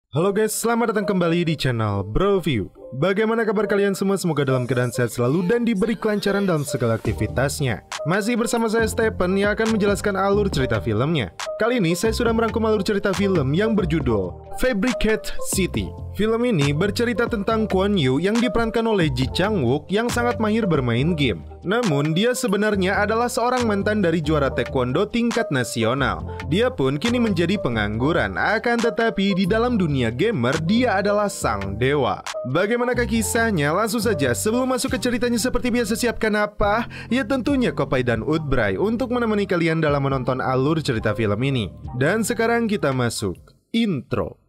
Halo guys, selamat datang kembali di channel BroView. Bagaimana kabar kalian semua? Semoga dalam keadaan sehat selalu dan diberi kelancaran dalam segala aktivitasnya. Masih bersama saya Stephen yang akan menjelaskan alur cerita filmnya. Kali ini saya sudah merangkum alur cerita film yang berjudul Fabricate City. Film ini bercerita tentang Kwon Yu yang diperankan oleh Ji Chang-wook yang sangat mahir bermain game. Namun dia sebenarnya adalah seorang mantan dari juara taekwondo tingkat nasional. Dia pun kini menjadi pengangguran, akan tetapi di dalam dunia gamer dia adalah sang dewa. Bagaimanakah kisahnya? Langsung saja, sebelum masuk ke ceritanya seperti biasa siapkan apa? Ya tentunya Kopai dan Udbray untuk menemani kalian dalam menonton alur cerita film ini. Dan sekarang kita masuk intro.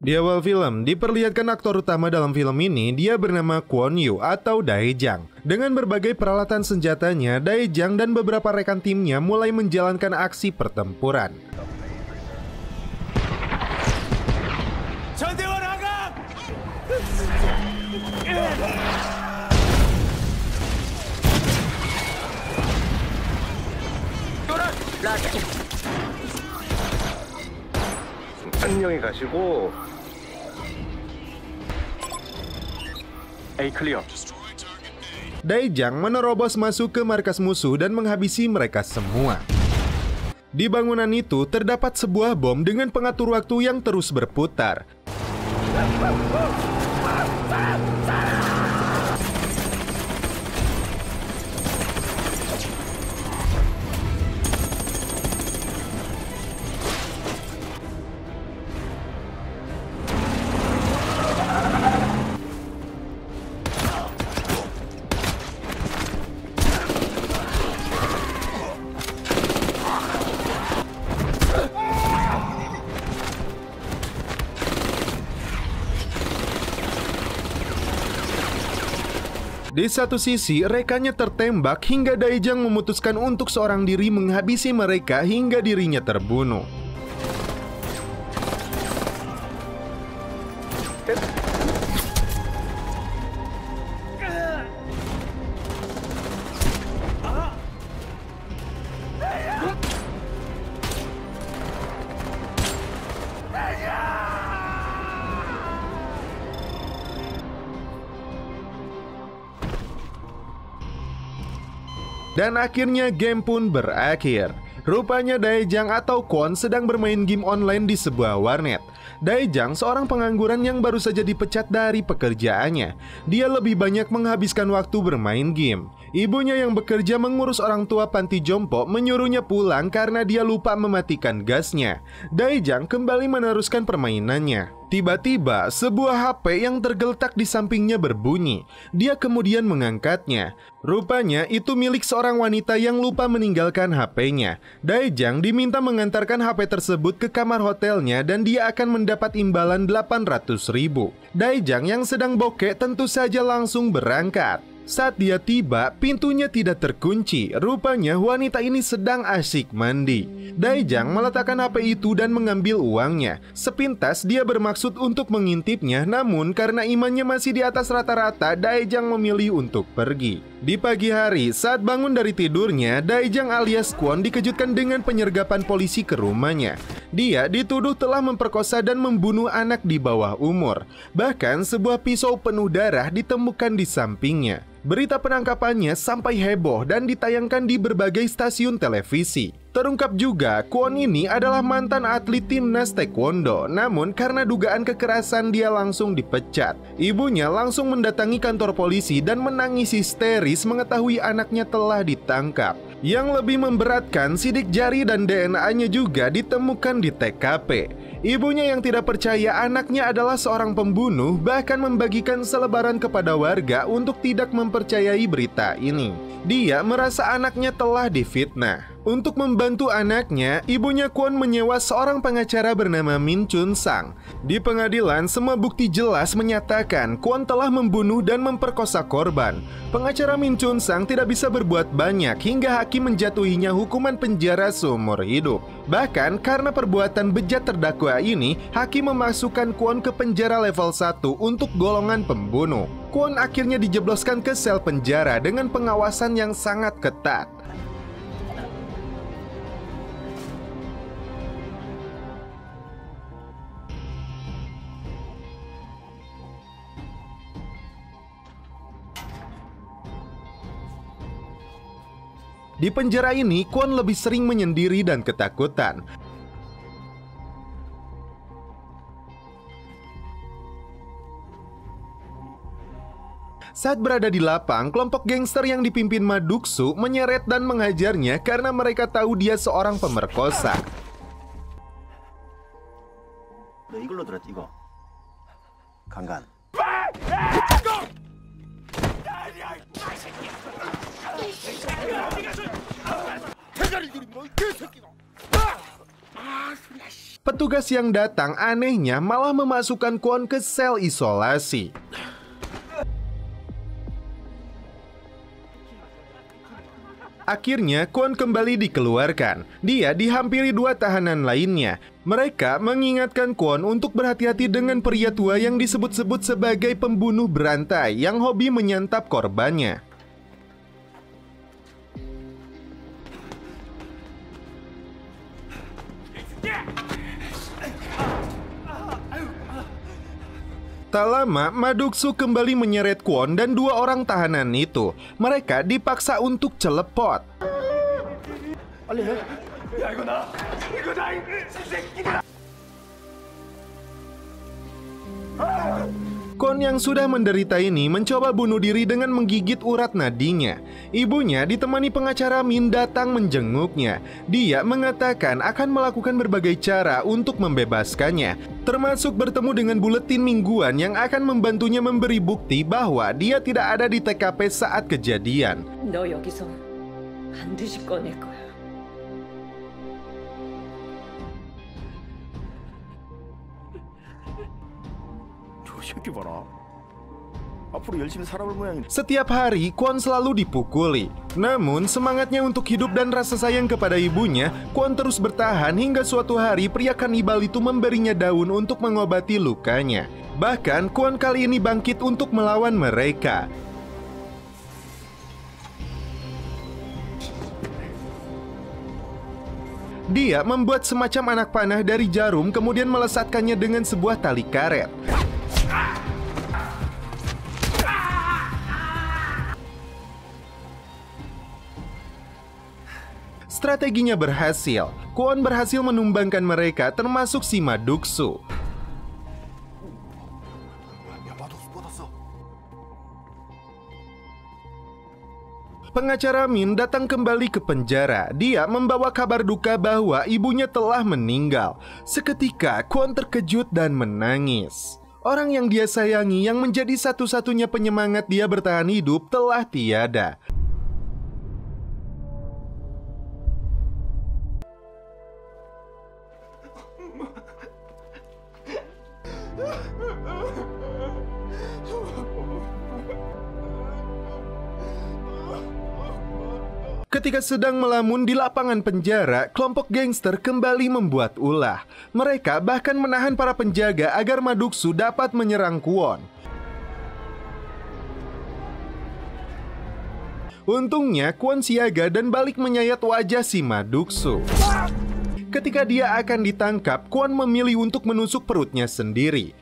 Di awal film, diperlihatkan aktor utama dalam film ini dia bernama Kwon Yu atau Dae-jang. Dengan berbagai peralatan senjatanya, Dae-jang dan beberapa rekan timnya mulai menjalankan aksi pertempuran. 안녕히 가시고 A clear. Dae-jang menerobos masuk ke markas musuh dan menghabisi mereka semua. Di bangunan itu terdapat sebuah bom dengan pengatur waktu yang terus berputar. Di satu sisi, rekannya tertembak hingga Dae-jang memutuskan untuk seorang diri menghabisi mereka hingga dirinya terbunuh. Dan akhirnya game pun berakhir. Rupanya Dae-jang atau Kwon sedang bermain game online di sebuah warnet. Dae-jang seorang pengangguran yang baru saja dipecat dari pekerjaannya. Dia lebih banyak menghabiskan waktu bermain game. Ibunya yang bekerja mengurus orang tua panti jompo menyuruhnya pulang karena dia lupa mematikan gasnya. Dae-jang kembali meneruskan permainannya. Tiba-tiba, sebuah HP yang tergeletak di sampingnya berbunyi. Dia kemudian mengangkatnya. Rupanya itu milik seorang wanita yang lupa meninggalkan HP-nya. Dae-jang diminta mengantarkan HP tersebut ke kamar hotelnya dan dia akan mendapat imbalan 800.000. Dae-jang yang sedang bokeh tentu saja langsung berangkat. Saat dia tiba, pintunya tidak terkunci. Rupanya wanita ini sedang asyik mandi. Dae-jang meletakkan HP itu dan mengambil uangnya. Sepintas dia bermaksud untuk mengintipnya, namun karena imannya masih di atas rata-rata, Dae-jang memilih untuk pergi. Di pagi hari, saat bangun dari tidurnya, Dae-jang alias Kwon dikejutkan dengan penyergapan polisi ke rumahnya. Dia dituduh telah memperkosa dan membunuh anak di bawah umur. Bahkan sebuah pisau penuh darah ditemukan di sampingnya. Berita penangkapannya sampai heboh dan ditayangkan di berbagai stasiun televisi. Terungkap juga, Kwon ini adalah mantan atlet timnas taekwondo. Namun karena dugaan kekerasan dia langsung dipecat. Ibunya langsung mendatangi kantor polisi dan menangis histeris mengetahui anaknya telah ditangkap. Yang lebih memberatkan, sidik jari dan DNA-nya juga ditemukan di TKP. Ibunya yang tidak percaya anaknya adalah seorang pembunuh bahkan membagikan selebaran kepada warga untuk tidak mempercayai berita ini. Dia merasa anaknya telah difitnah. Untuk membantu anaknya, ibunya Kwon menyewa seorang pengacara bernama Min Chun Sang. Di pengadilan, semua bukti jelas menyatakan Kwon telah membunuh dan memperkosa korban. Pengacara Min Chun Sang tidak bisa berbuat banyak hingga hakim menjatuhinya hukuman penjara seumur hidup. Bahkan karena perbuatan bejat terdakwa ini, hakim memasukkan Kwon ke penjara level 1 untuk golongan pembunuh. Kwon akhirnya dijebloskan ke sel penjara dengan pengawasan yang sangat ketat. Di penjara ini, Kwon lebih sering menyendiri dan ketakutan. Saat berada di lapang, kelompok gangster yang dipimpin Ma Duk-soo menyeret dan menghajarnya karena mereka tahu dia seorang pemerkosa. 너 이걸로 들었지 이거. 강간. Petugas yang datang anehnya malah memasukkan Kwon ke sel isolasi. Akhirnya Kwon kembali dikeluarkan. Dia dihampiri 2 tahanan lainnya. Mereka mengingatkan Kwon untuk berhati-hati dengan pria tua yang disebut-sebut sebagai pembunuh berantai yang hobi menyantap korbannya. Tak lama, Ma Duk-soo kembali menyeret Kwon dan 2 orang tahanan itu. Mereka dipaksa untuk celepot. Kwon yang sudah menderita ini mencoba bunuh diri dengan menggigit urat nadinya. Ibunya ditemani pengacara Min datang menjenguknya. Dia mengatakan akan melakukan berbagai cara untuk membebaskannya, termasuk bertemu dengan buletin mingguan yang akan membantunya memberi bukti bahwa dia tidak ada di TKP saat kejadian. 너 여기서 반드시 꺼낼 거야. 새끼 봐라. 앞으로 열심히 살아볼 모양이네. Setiap hari, Kwon selalu dipukuli. Namun, semangatnya untuk hidup dan rasa sayang kepada ibunya, Kwon terus bertahan hingga suatu hari pria kanibal itu memberinya daun untuk mengobati lukanya. Bahkan, Kwon kali ini bangkit untuk melawan mereka. Dia membuat semacam anak panah dari jarum, kemudian melesatkannya dengan sebuah tali karet. Strateginya berhasil. Kwon berhasil menumbangkan mereka, termasuk si Ma Duk-soo. Pengacara Min datang kembali ke penjara. Dia membawa kabar duka bahwa ibunya telah meninggal. Seketika, Kwon terkejut dan menangis. Orang yang dia sayangi, yang menjadi satu-satunya penyemangat dia bertahan hidup, telah tiada. Ketika sedang melamun di lapangan penjara, kelompok gangster kembali membuat ulah. Mereka bahkan menahan para penjaga agar Ma Duk-soo dapat menyerang Kwon. Untungnya, Kwon siaga dan balik menyayat wajah si Ma Duk-soo. Ketika dia akan ditangkap, Kwon memilih untuk menusuk perutnya sendiri.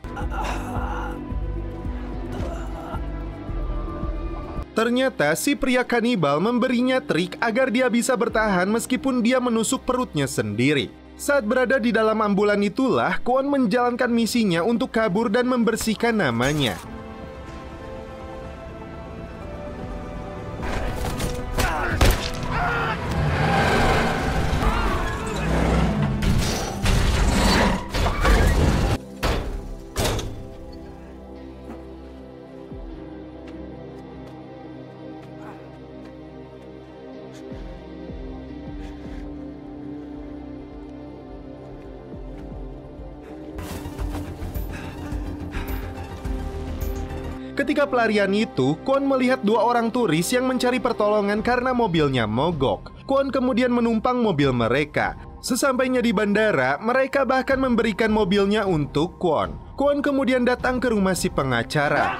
Ternyata si pria kanibal memberinya trik agar dia bisa bertahan meskipun dia menusuk perutnya sendiri. Saat berada di dalam ambulan itulah, Kwon menjalankan misinya untuk kabur dan membersihkan namanya. Ketika pelarian itu, Kwon melihat dua orang turis yang mencari pertolongan karena mobilnya mogok. Kwon kemudian menumpang mobil mereka. Sesampainya di bandara, mereka bahkan memberikan mobilnya untuk Kwon. Kwon kemudian datang ke rumah si pengacara.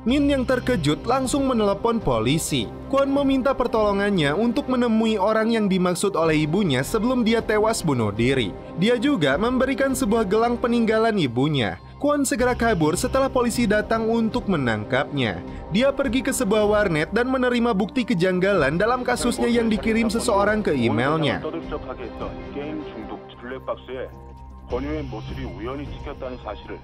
Min yang terkejut langsung menelepon polisi. Kwon meminta pertolongannya untuk menemui orang yang dimaksud oleh ibunya sebelum dia tewas bunuh diri. Dia juga memberikan sebuah gelang peninggalan ibunya. Kwon segera kabur setelah polisi datang untuk menangkapnya. Dia pergi ke sebuah warnet dan menerima bukti kejanggalan dalam kasusnya yang dikirim seseorang ke emailnya. 떠들썩하게 했던 게임 중독 블랙박스에 권유의 모습이 우연히 찍혔다는 사실을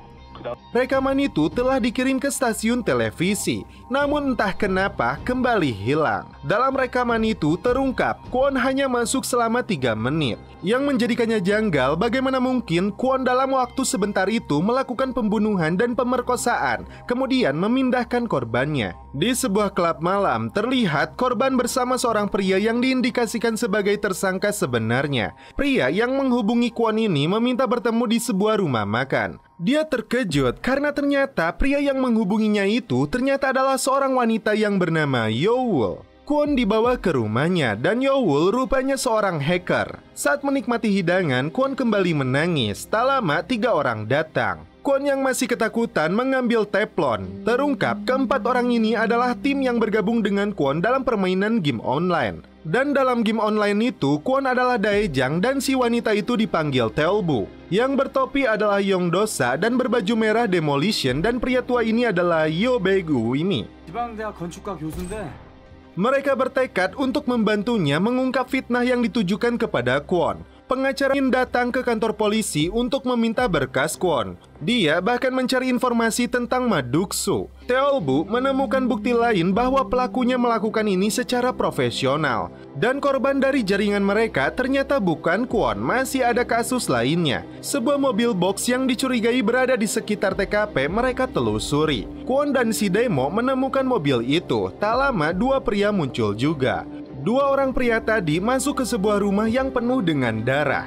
Rekaman itu telah dikirim ke stasiun televisi, namun entah kenapa kembali hilang. Dalam rekaman itu terungkap Kwon hanya masuk selama 3 menit. Yang menjadikannya janggal bagaimana mungkin Kwon dalam waktu sebentar itu melakukan pembunuhan dan pemerkosaan, kemudian memindahkan korbannya. Di sebuah klub malam terlihat korban bersama seorang pria yang diindikasikan sebagai tersangka sebenarnya. Pria yang menghubungi Kwon ini meminta bertemu di sebuah rumah makan. Dia terkejut karena ternyata pria yang menghubunginya itu ternyata adalah seorang wanita yang bernama Yeowol. Kwon dibawa ke rumahnya dan Yeowol rupanya seorang hacker. Saat menikmati hidangan, Kwon kembali menangis. Tak lama 3 orang datang. Kwon yang masih ketakutan mengambil teflon. Terungkap keempat orang ini adalah tim yang bergabung dengan Kwon dalam permainan game online. Dan dalam game online itu, Kwon adalah Daejang dan si wanita itu dipanggil Taeolbu. Yang bertopi adalah Yongdosa dan berbaju merah Demolition dan pria tua ini adalah Yobegu ini. 지방대학 건축과 교수인데 Mereka bertekad untuk membantunya mengungkap fitnah yang ditujukan kepada Kwon. Pengacara Min datang ke kantor polisi untuk meminta berkas Kwon. Dia bahkan mencari informasi tentang Maduksu. Taeolbu menemukan bukti lain bahwa pelakunya melakukan ini secara profesional. Dan korban dari jaringan mereka ternyata bukan Kwon, masih ada kasus lainnya. Sebuah mobil box yang dicurigai berada di sekitar TKP mereka telusuri. Kwon dan si Demo menemukan mobil itu. Tak lama 2 pria muncul juga. 2 orang pria tadi masuk ke sebuah rumah yang penuh dengan darah.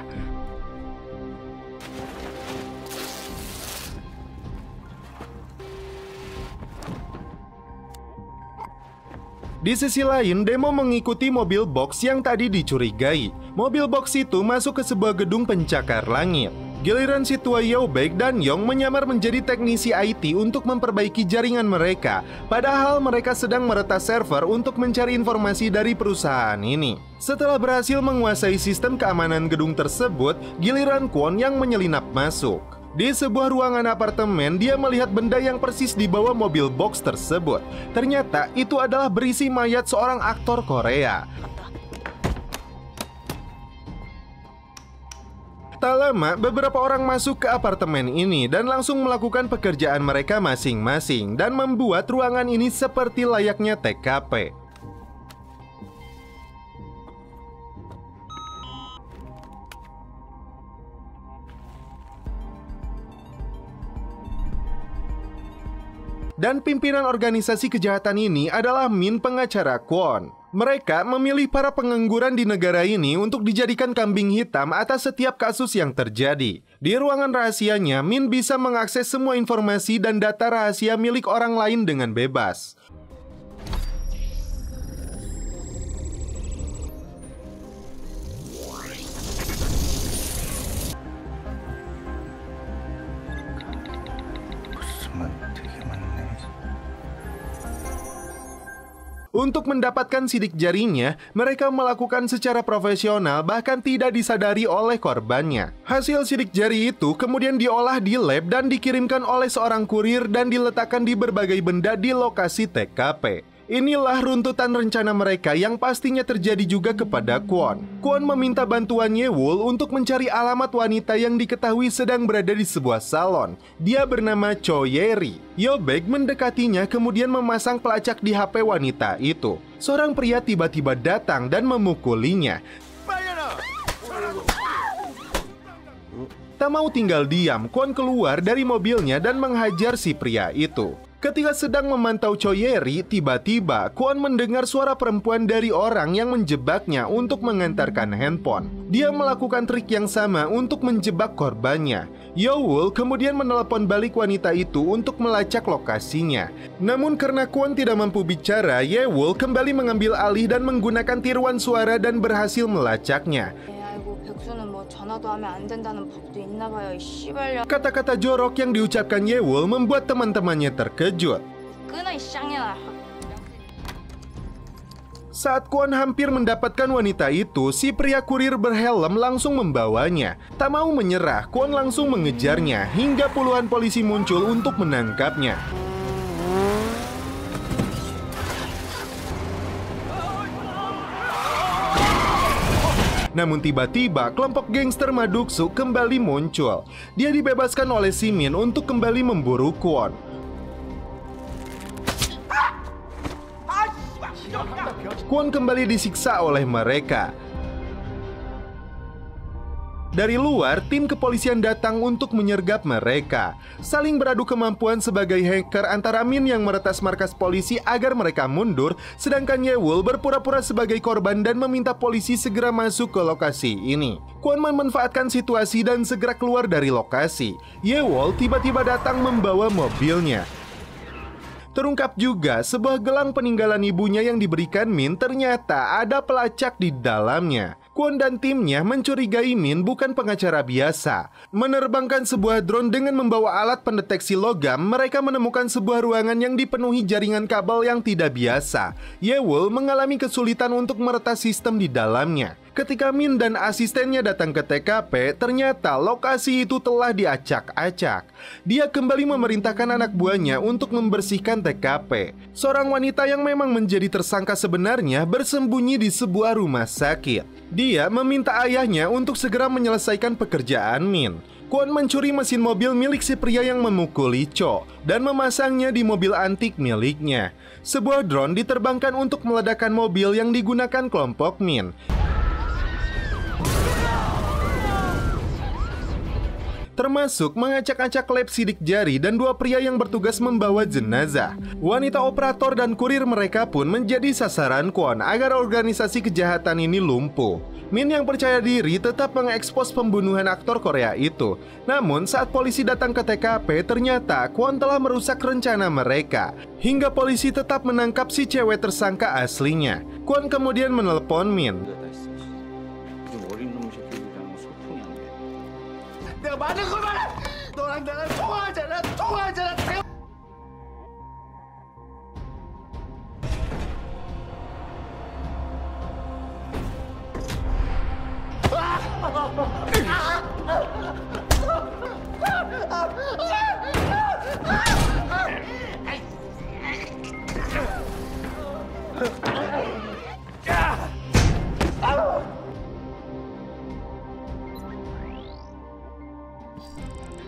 Di sisi lain, Demo mengikuti mobil box yang tadi dicurigai. Mobil box itu masuk ke sebuah gedung pencakar langit. Giliran si tua Yeobeg dan Yong menyamar menjadi teknisi IT untuk memperbaiki jaringan mereka. Padahal mereka sedang meretas server untuk mencari informasi dari perusahaan ini. Setelah berhasil menguasai sistem keamanan gedung tersebut, giliran Kwon yang menyelinap masuk. Di sebuah ruangan apartemen, dia melihat benda yang persis di bawah mobil box tersebut. Ternyata itu adalah berisi mayat seorang aktor Korea. Tak lama, beberapa orang masuk ke apartemen ini dan langsung melakukan pekerjaan mereka masing-masing dan membuat ruangan ini seperti layaknya TKP. Dan pimpinan organisasi kejahatan ini adalah Min, pengacara Kwon. Mereka memilih para pengangguran di negara ini untuk dijadikan kambing hitam atas setiap kasus yang terjadi. Di ruangan rahasianya, Min bisa mengakses semua informasi dan data rahasia milik orang lain dengan bebas. Untuk mendapatkan sidik jarinya, mereka melakukan secara profesional bahkan tidak disadari oleh korbannya. Hasil sidik jari itu kemudian diolah di lab dan dikirimkan oleh seorang kurir dan diletakkan di berbagai benda di lokasi TKP. Inilah runtutan rencana mereka yang pastinya terjadi juga kepada Kwon. Kwon meminta bantuan Yeowol untuk mencari alamat wanita yang diketahui sedang berada di sebuah salon. Dia bernama Cho Yeri. Yeobeg mendekatinya kemudian memasang pelacak di HP wanita itu. Seorang pria tiba-tiba datang dan memukulinya. Tak mau tinggal diam, Kwon keluar dari mobilnya dan menghajar si pria itu. Ketika sedang memantau Choyeri, tiba-tiba Kwon mendengar suara perempuan dari orang yang menjebaknya untuk mengantarkan handphone. Dia melakukan trik yang sama untuk menjebak korbannya. Yeowol kemudian menelepon balik wanita itu untuk melacak lokasinya. Namun karena Kwon tidak mampu bicara, Yeowol kembali mengambil alih dan menggunakan tiruan suara dan berhasil melacaknya. Kata-kata jorok yang diucapkan Yeowol membuat teman-temannya terkejut. Saat Kwon hampir mendapatkan wanita itu, si pria kurir berhelm langsung membawanya. Tak mau menyerah, Kwon langsung mengejarnya hingga puluhan polisi muncul untuk menangkapnya. Namun tiba-tiba kelompok gangster Maduksu kembali muncul. Dia dibebaskan oleh Simin untuk kembali memburu Kwon. Kwon kembali disiksa oleh mereka. Dari luar, tim kepolisian datang untuk menyergap mereka. Saling beradu kemampuan sebagai hacker antara Min yang meretas markas polisi agar mereka mundur, sedangkan Yeowol berpura-pura sebagai korban dan meminta polisi segera masuk ke lokasi ini. Kwon memanfaatkan situasi dan segera keluar dari lokasi. Yeowol tiba-tiba datang membawa mobilnya. Terungkap juga sebuah gelang peninggalan ibunya yang diberikan Min ternyata ada pelacak di dalamnya. Kwon dan timnya mencurigai Min bukan pengacara biasa. Menerbangkan sebuah drone dengan membawa alat pendeteksi logam, mereka menemukan sebuah ruangan yang dipenuhi jaringan kabel yang tidak biasa. Yeowol mengalami kesulitan untuk meretas sistem di dalamnya. Ketika Min dan asistennya datang ke TKP, ternyata lokasi itu telah diacak-acak. Dia kembali memerintahkan anak buahnya untuk membersihkan TKP. Seorang wanita yang memang menjadi tersangka sebenarnya bersembunyi di sebuah rumah sakit. Dia meminta ayahnya untuk segera menyelesaikan pekerjaan Min. Kwon mencuri mesin mobil milik si pria yang memukuli Cho dan memasangnya di mobil antik miliknya. Sebuah drone diterbangkan untuk meledakkan mobil yang digunakan kelompok Min. Termasuk mengacak-acak lab sidik jari dan dua pria yang bertugas membawa jenazah. Wanita operator dan kurir mereka pun menjadi sasaran Kwon agar organisasi kejahatan ini lumpuh. Min yang percaya diri tetap mengekspos pembunuhan aktor Korea itu. Namun saat polisi datang ke TKP, ternyata Kwon telah merusak rencana mereka. Hingga polisi tetap menangkap si cewek tersangka aslinya. Kwon kemudian menelepon Min. 내가 많은 걸 말해. 너랑 나랑 통화하잖아.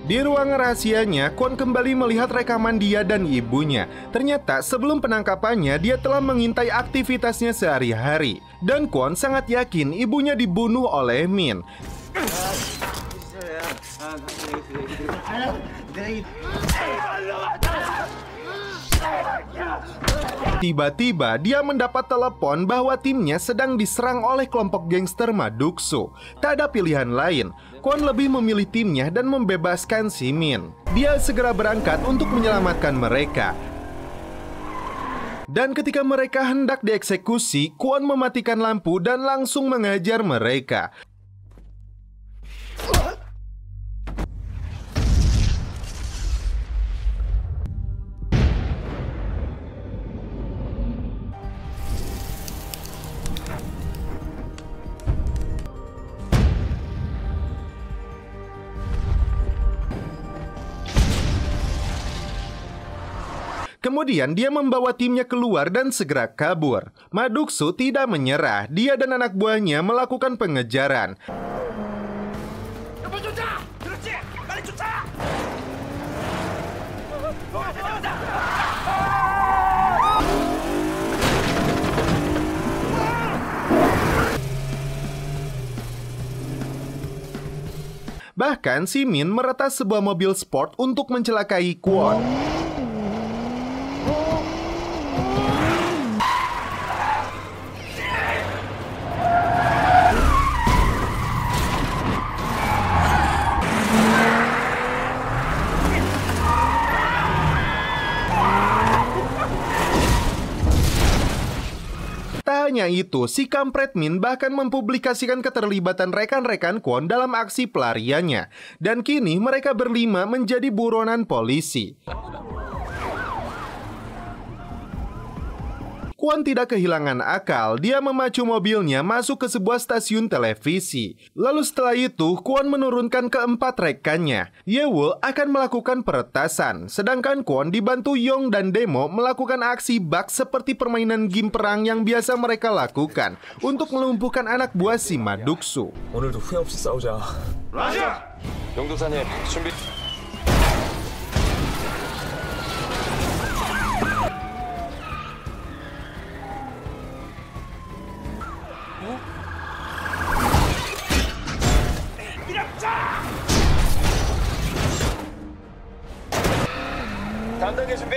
Di ruangan rahasianya, Kwon kembali melihat rekaman dia dan ibunya. Ternyata sebelum penangkapannya, dia telah mengintai aktivitasnya sehari-hari. Dan Kwon sangat yakin ibunya dibunuh oleh Min. Tiba-tiba dia mendapat telepon bahwa timnya sedang diserang oleh kelompok gangster Maduksu. Tak ada pilihan lain. Kwon lebih memilih timnya dan membebaskan si Min. Dia segera berangkat untuk menyelamatkan mereka. Dan ketika mereka hendak dieksekusi, Kwon mematikan lampu dan langsung mengajar mereka. Kemudian dia membawa timnya keluar dan segera kabur. Maduksu tidak menyerah. Dia dan anak buahnya melakukan pengejaran. Bahkan si Min meretas sebuah mobil sport untuk mencelakai Kwon. hanya itu, si kampret Min bahkan mempublikasikan keterlibatan rekan-rekan Kwon dalam aksi pelariannya. Dan kini mereka berlima menjadi buronan polisi. Kwon tidak kehilangan akal, dia memacu mobilnya masuk ke sebuah stasiun televisi. Lalu setelah itu, Kwon menurunkan keempat rekannya. Yewol akan melakukan peretasan, sedangkan Kwon dibantu Yong dan Demo melakukan aksi bak seperti permainan game perang yang biasa mereka lakukan untuk melumpuhkan anak buah si Maduksu. 오늘도 후회 없이 싸우자. 라자! 용도사님 준비. 단단히 준비.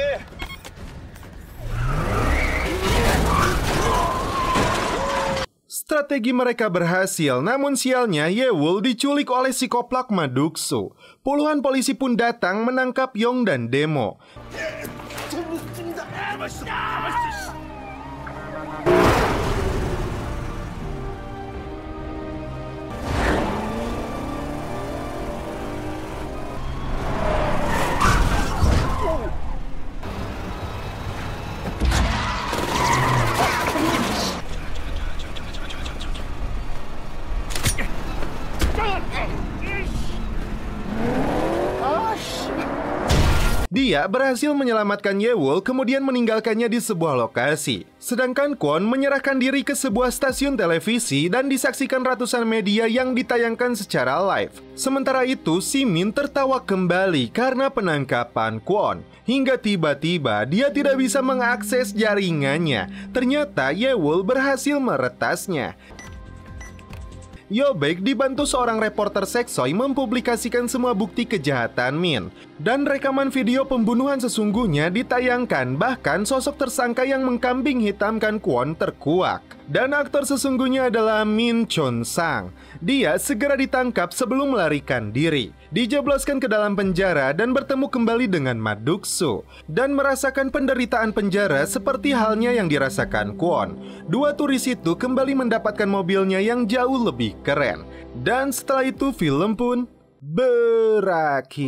Strategi mereka berhasil, namun sialnya Yewol diculik oleh psikoplak Maduksu. Puluhan polisi pun datang menangkap Yong dan Demo. Dia berhasil menyelamatkan Yewol, kemudian meninggalkannya di sebuah lokasi. Sedangkan Kwon menyerahkan diri ke sebuah stasiun televisi dan disaksikan ratusan media yang ditayangkan secara live. Sementara itu, si Min tertawa kembali karena penangkapan Kwon. Hingga tiba-tiba dia tidak bisa mengakses jaringannya. Ternyata Yewol berhasil meretasnya. Yobek dibantu seorang reporter seksoi mempublikasikan semua bukti kejahatan Min. Dan rekaman video pembunuhan sesungguhnya ditayangkan, bahkan sosok tersangka yang mengkambing hitamkan Kwon terkuak. Dan aktor sesungguhnya adalah Min Chon Sang. Dia segera ditangkap sebelum melarikan diri, dijebloskan ke dalam penjara dan bertemu kembali dengan Maduksu, dan merasakan penderitaan penjara seperti halnya yang dirasakan Kwon. Dua turis itu kembali mendapatkan mobilnya yang jauh lebih keren. Dan setelah itu film pun berakhir.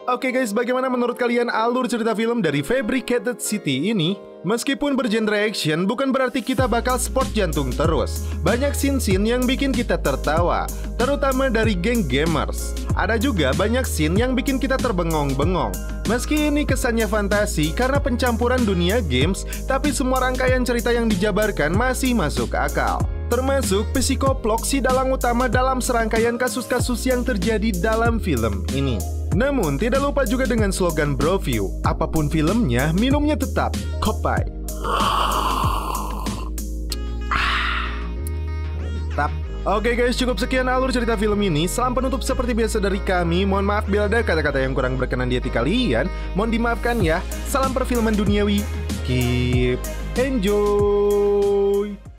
Oke guys, bagaimana menurut kalian alur cerita film dari Fabricated City ini? Meskipun bergenre action, bukan berarti kita bakal sport jantung terus. Banyak scene-scene yang bikin kita tertawa, terutama dari geng gamers. Ada juga banyak scene yang bikin kita terbengong-bengong. Meski ini kesannya fantasi karena pencampuran dunia games, tapi semua rangkaian cerita yang dijabarkan masih masuk akal. Termasuk psikoplok si dalang utama dalam serangkaian kasus-kasus yang terjadi dalam film ini. Namun tidak lupa juga dengan slogan Broview, apapun filmnya, minumnya tetap Kopai. Mantap. Oke guys, cukup sekian alur cerita film ini. Salam penutup seperti biasa dari kami. Mohon maaf bila ada kata-kata yang kurang berkenan di hati kalian. Mohon dimaafkan ya. Salam perfilman duniawi. Keep enjoy.